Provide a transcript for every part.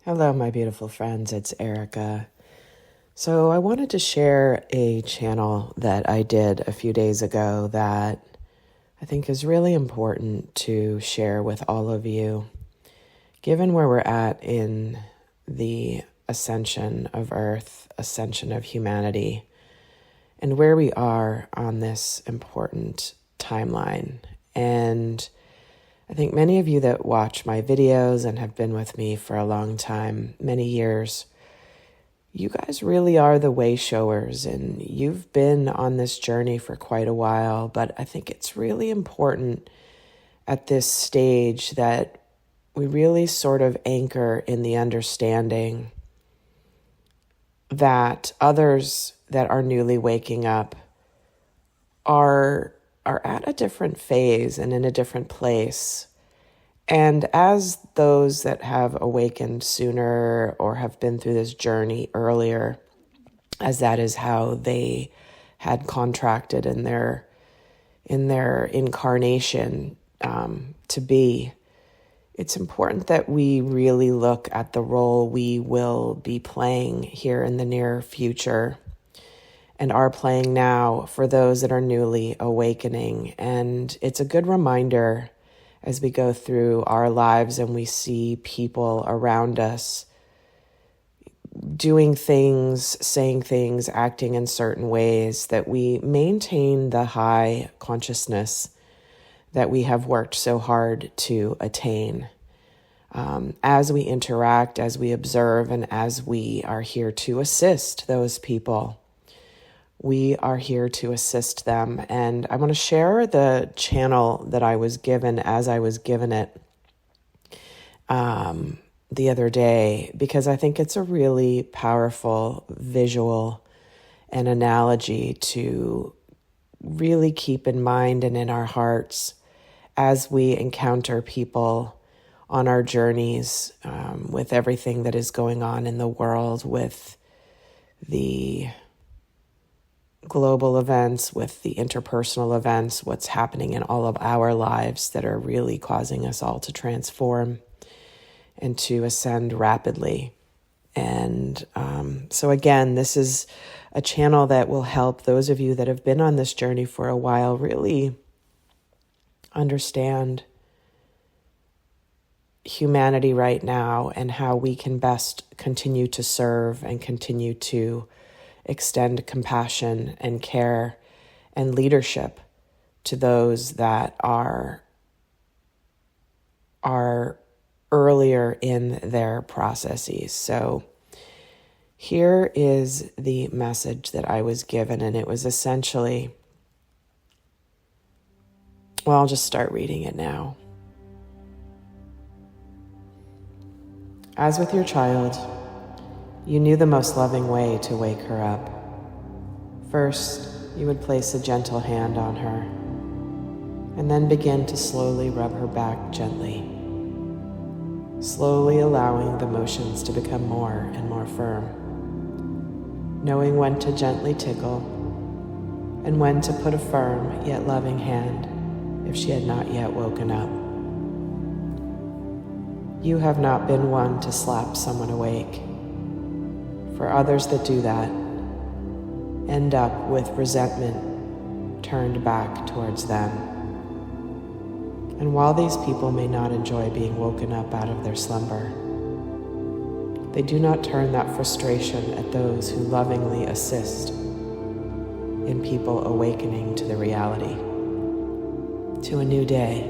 Hello, my beautiful friends. It's Erika. So I wanted to share a channel that I did a few days ago that I think is really important to share with all of you, given where we're at in the ascension of Earth, ascension of humanity, and where we are on this important timeline. And I think many of you that watch my videos and have been with me for a long time, many years, you guys really are the way showers, and you've been on this journey for quite a while. But I think it's really important at this stage that we really sort of anchor in the understanding that others that are newly waking up are at a different phase and in a different place. And as those that have awakened sooner or have been through this journey earlier, as that is how they had contracted in their incarnation to be, it's important that we really look at the role we will be playing here in the near future and are playing now for those that are newly awakening. And it's a good reminder as we go through our lives and we see people around us doing things, saying things, acting in certain ways, that we maintain the high consciousness that we have worked so hard to attain. As we interact, as we observe, and as we are here to assist those people, we are here to assist them. And I want to share the channel that I was given as I was given it the other day, because I think it's a really powerful visual and analogy to really keep in mind and in our hearts as we encounter people on our journeys, with everything that is going on in the world, with the global events, with the interpersonal events, what's happening in all of our lives that are really causing us all to transform and to ascend rapidly. And so again, this is a channel that will help those of you that have been on this journey for a while really understand humanity right now and how we can best continue to serve and continue to extend compassion and care and leadership to those that are earlier in their processes. So here is the message that I was given, and it was essentially, well, I'll just start reading it now. As with your child, you knew the most loving way to wake her up. First, you would place a gentle hand on her, and then begin to slowly rub her back gently, slowly allowing the motions to become more and more firm, knowing when to gently tickle and when to put a firm yet loving hand if she had not yet woken up. You have not been one to slap someone awake. For others that do that end up with resentment turned back towards them. And while these people may not enjoy being woken up out of their slumber, they do not turn that frustration at those who lovingly assist in people awakening to the reality, to a new day.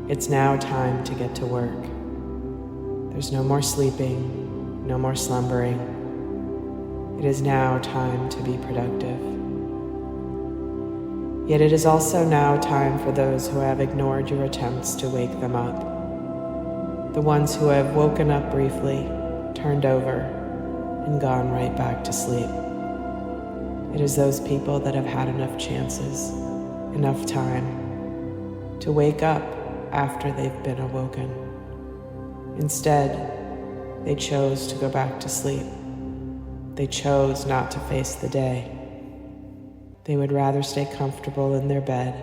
It's now time to get to work. There's no more sleeping, no more slumbering. It is now time to be productive. Yet it is also now time for those who have ignored your attempts to wake them up. The ones who have woken up briefly, turned over, and gone right back to sleep. It is those people that have had enough chances, enough time to wake up after they've been awoken. Instead, they chose to go back to sleep. They chose not to face the day. They would rather stay comfortable in their bed,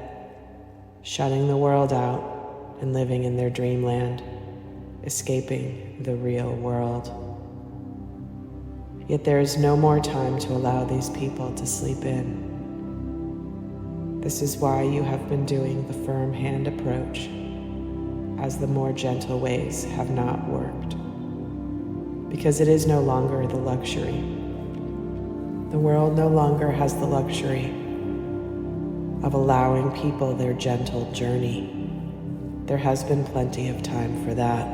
shutting the world out and living in their dreamland, escaping the real world. Yet there is no more time to allow these people to sleep in. This is why you have been doing the firm hand approach, as the more gentle ways have not worked. Because it is no longer the luxury. The world no longer has the luxury of allowing people their gentle journey. There has been plenty of time for that.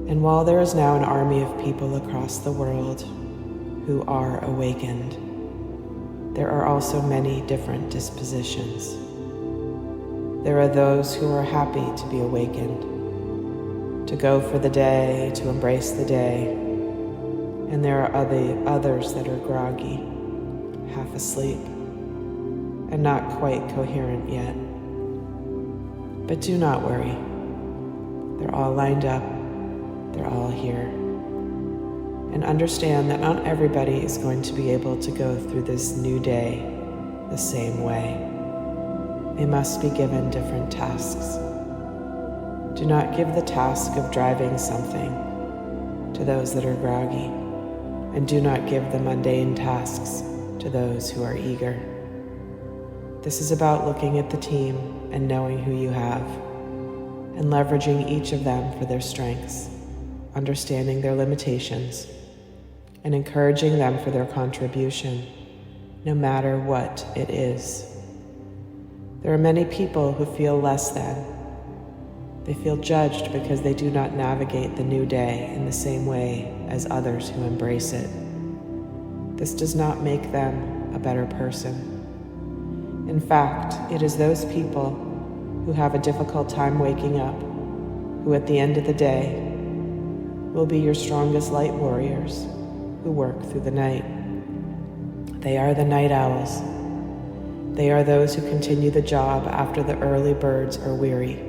And while there is now an army of people across the world who are awakened, there are also many different dispositions. There are those who are happy to be awakened, to go for the day, to embrace the day, and there are others that are groggy, half asleep, and not quite coherent yet. But do not worry. They're all lined up. They're all here. And understand that not everybody is going to be able to go through this new day the same way. They must be given different tasks. Do not give the task of driving something to those that are groggy, and do not give the mundane tasks to those who are eager. This is about looking at the team and knowing who you have, and leveraging each of them for their strengths, understanding their limitations, and encouraging them for their contribution, no matter what it is. There are many people who feel less than. They feel judged because they do not navigate the new day in the same way as others who embrace it. This does not make them a better person. In fact, it is those people who have a difficult time waking up, who at the end of the day will be your strongest light warriors who work through the night. They are the night owls. They are those who continue the job after the early birds are weary.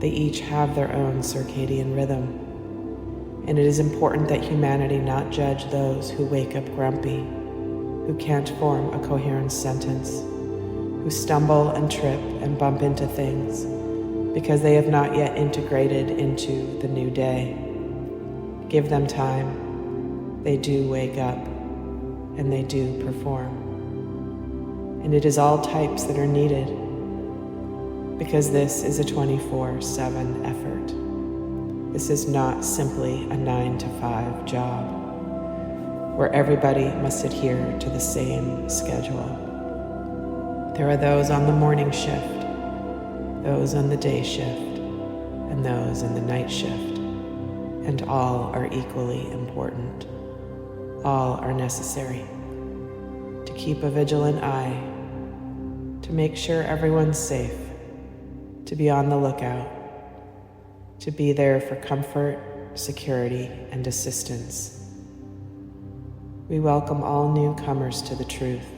They each have their own circadian rhythm. And it is important that humanity not judge those who wake up grumpy, who can't form a coherent sentence, who stumble and trip and bump into things because they have not yet integrated into the new day. Give them time. They do wake up, and they do perform. And it is all types that are needed, because this is a 24/7 effort. This is not simply a 9-to-5 job, where everybody must adhere to the same schedule. There are those on the morning shift, those on the day shift, and those in the night shift, and all are equally important. All are necessary to keep a vigilant eye, to make sure everyone's safe, to be on the lookout, to be there for comfort, security, and assistance. We welcome all newcomers to the truth,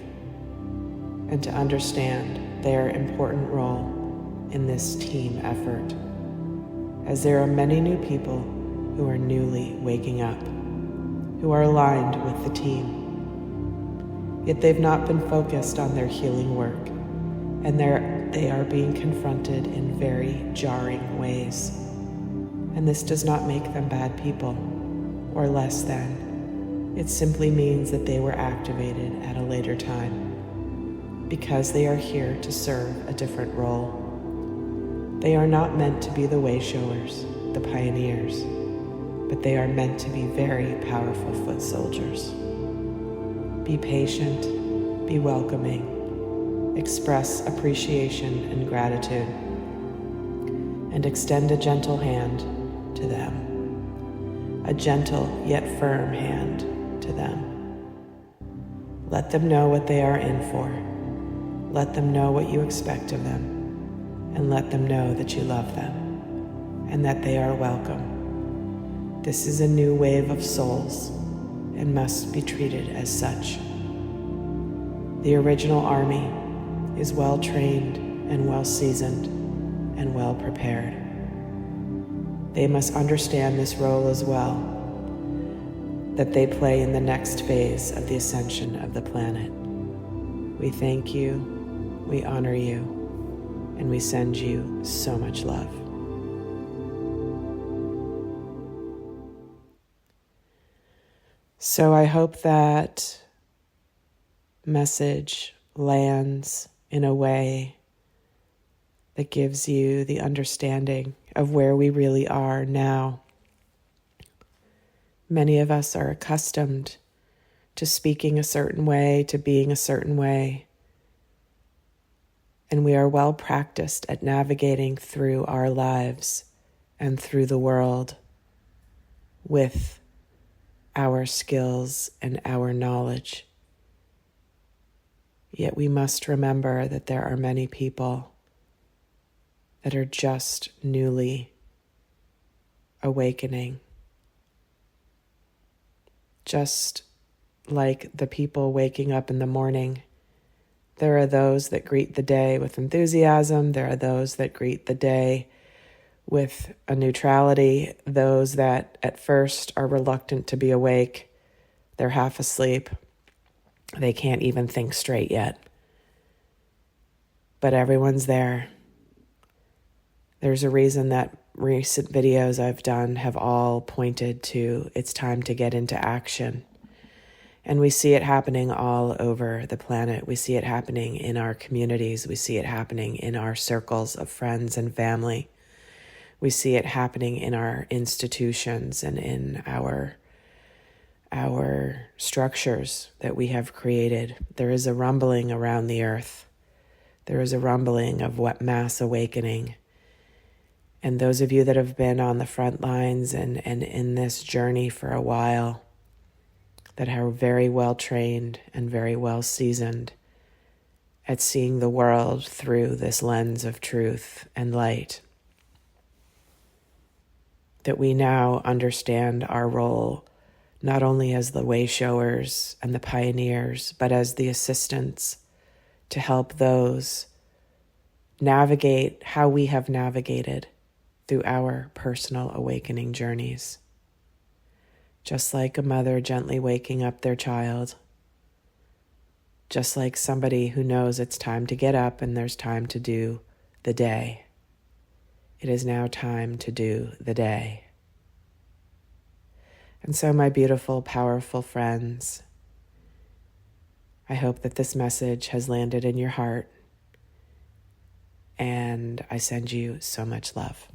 and to understand their important role in this team effort, as there are many new people who are newly waking up, who are aligned with the team. Yet they've not been focused on their healing work, and they are being confronted in very jarring ways. And this does not make them bad people or less than. It simply means that they were activated at a later time, because they are here to serve a different role. They are not meant to be the way-showers, the pioneers, but they are meant to be very powerful foot soldiers. Be patient, be welcoming, express appreciation and gratitude, and extend a gentle hand to them, a gentle yet firm hand to them. Let them know what they are in for. Let them know what you expect of them, and let them know that you love them and that they are welcome. This is a new wave of souls and must be treated as such. The original army is well trained and well seasoned and well prepared. They must understand this role as well that they play in the next phase of the ascension of the planet. We thank you, we honor you, and we send you so much love. So I hope that message lands in a way that gives you the understanding of where we really are now. Many of us are accustomed to speaking a certain way, to being a certain way, and we are well practiced at navigating through our lives and through the world with our skills and our knowledge. Yet we must remember that there are many people that are just newly awakening. Just like the people waking up in the morning, there are those that greet the day with enthusiasm. There are those that greet the day with a neutrality. Those that at first are reluctant to be awake. They're half asleep. They can't even think straight yet. But everyone's there. There's a reason that recent videos I've done have all pointed to it's time to get into action. And we see it happening all over the planet. We see it happening in our communities. We see it happening in our circles of friends and family. We see it happening in our institutions and in our structures that we have created. There is a rumbling around the earth. There is a rumbling of what mass awakening. And those of you that have been on the front lines and in this journey for a while, that are very well trained and very well seasoned at seeing the world through this lens of truth and light, that we now understand our role not only as the way showers and the pioneers, but as the assistants to help those navigate how we have navigated through our personal awakening journeys. Just like a mother gently waking up their child, just like somebody who knows it's time to get up and there's time to do the day. It is now time to do the day. And so, my beautiful, powerful friends, I hope that this message has landed in your heart, and I send you so much love.